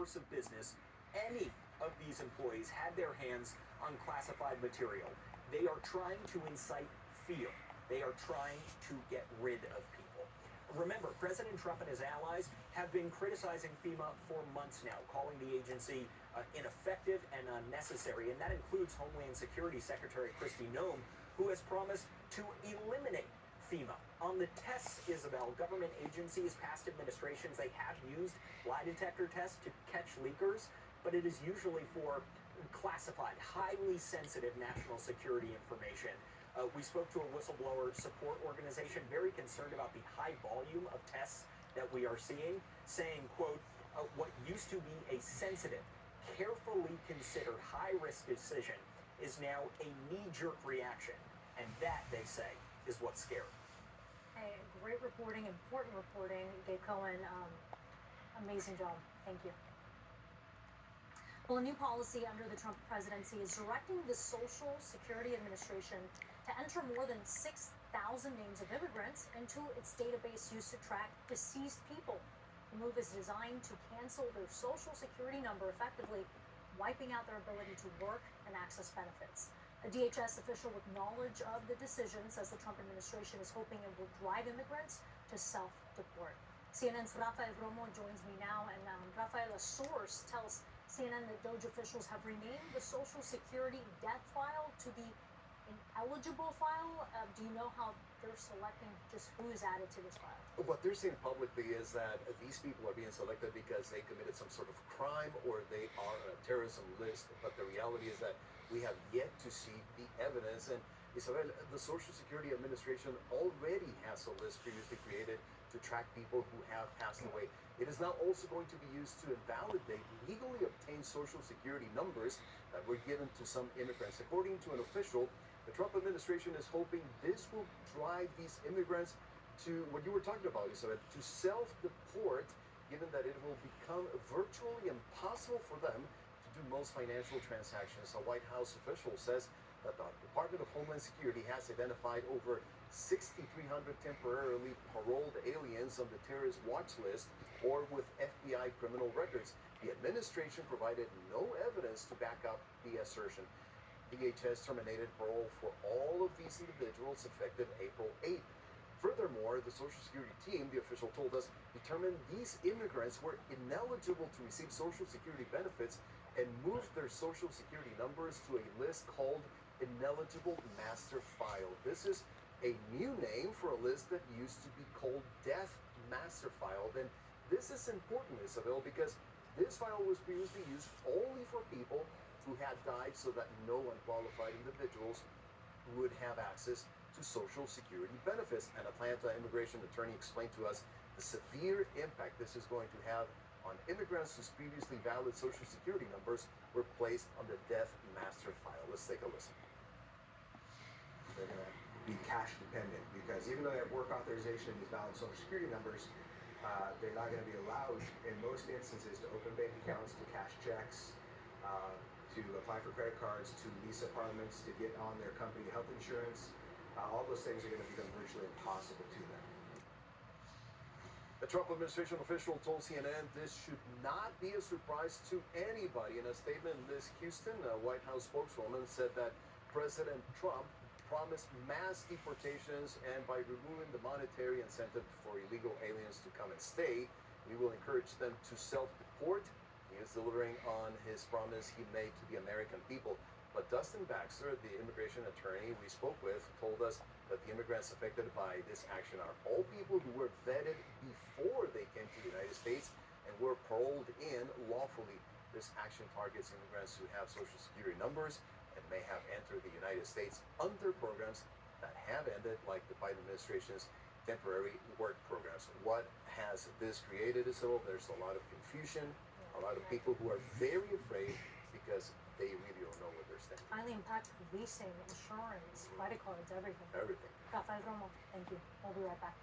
course of business, any of these employees had their hands on classified material. They are trying to incite fear. They are trying to get rid of people. Remember, President Trump and his allies have been criticizing FEMA for months now, calling the agency ineffective and unnecessary, and that includes Homeland Security Secretary Kristi Noem, who has promised to eliminate FEMA. On the tests, Isabel, government agencies, past administrations, they have used lie detector tests to catch leakers, but it is usually for classified, highly sensitive national security information. We spoke to a whistleblower support organization very concerned about the high volume of tests that we are seeing, saying, quote, what used to be a sensitive, carefully considered high-risk decision is now a knee-jerk reaction. And that, they say, is what's scary. Hey, great reporting, important reporting. Gabe Cohen, amazing job. Thank you. Well, a new policy under the Trump presidency is directing the Social Security Administration to enter more than 6,000 names of immigrants into its database used to track deceased people. The move is designed to cancel their Social Security number, effectively wiping out their ability to work and access benefits. A DHS official with knowledge of the decision says the Trump administration is hoping it will drive immigrants to self-deport. CNN's Rafael Romo joins me now, and Rafael, a source tells CNN that DODG officials have renamed the Social Security death file to the ineligible file. Do you know how they're selecting just who is added to this file? What they're saying publicly is that these people are being selected because they committed some sort of crime or they are on a terrorism list. But the reality is that we have yet to see the evidence. And Isabel, the Social Security Administration already has a list previously created to track people who have passed away. It is now also going to be used to invalidate legally obtained Social Security numbers that were given to some immigrants. According to an official, the Trump administration is hoping this will drive these immigrants to what you were talking about, Isabel, to self-deport, given that it will become virtually impossible for them to do most financial transactions. A White House official says that the Department of Homeland Security has identified over 6,300 temporarily paroled aliens on the terrorist watch list or with FBI criminal records. The administration provided no evidence to back up the assertion. DHS terminated parole for all of these individuals effective April 8th. Furthermore, the Social Security team, the official told us, determined these immigrants were ineligible to receive Social Security benefits and moved their Social Security numbers to a list called Ineligible Master File. This is a new name for a list that used to be called Death Master File. Then this is important, Isabel, because this file was previously used only for people who had died so that no unqualified individuals would have access to Social Security benefits. An Atlanta immigration attorney explained to us the severe impact this is going to have on immigrants whose previously valid Social Security numbers were placed on the Death Master File. Let's take a listen. They're going to be cash dependent because even though they have work authorization and these valid Social Security numbers, they're not going to be allowed in most instances to open bank accounts, to cash checks, to apply for credit cards, to lease apartments, to get on their company health insurance. All those things are going to become virtually impossible to them. A Trump administration official told CNN this should not be a surprise to anybody. In a statement, Liz Houston, a White House spokeswoman, said that President Trump promised mass deportations, and by removing the monetary incentive for illegal aliens to come and stay, we will encourage them to self-deport. He is delivering on his promise he made to the American people. But Dustin Baxter, the immigration attorney we spoke with, told us that the immigrants affected by this action are all people who were vetted before they came to the United States and were paroled in lawfully. This action targets immigrants who have Social Security numbers and may have entered the United States under programs that have ended, like the Biden administration's temporary work programs. What has this created? So there's a lot of confusion, a lot of people who are very afraid because they really don't know what they're standing. Highly impacted leasing, insurance, credit cards, everything. Everything. Rafael Romo, thank you. We'll be right back.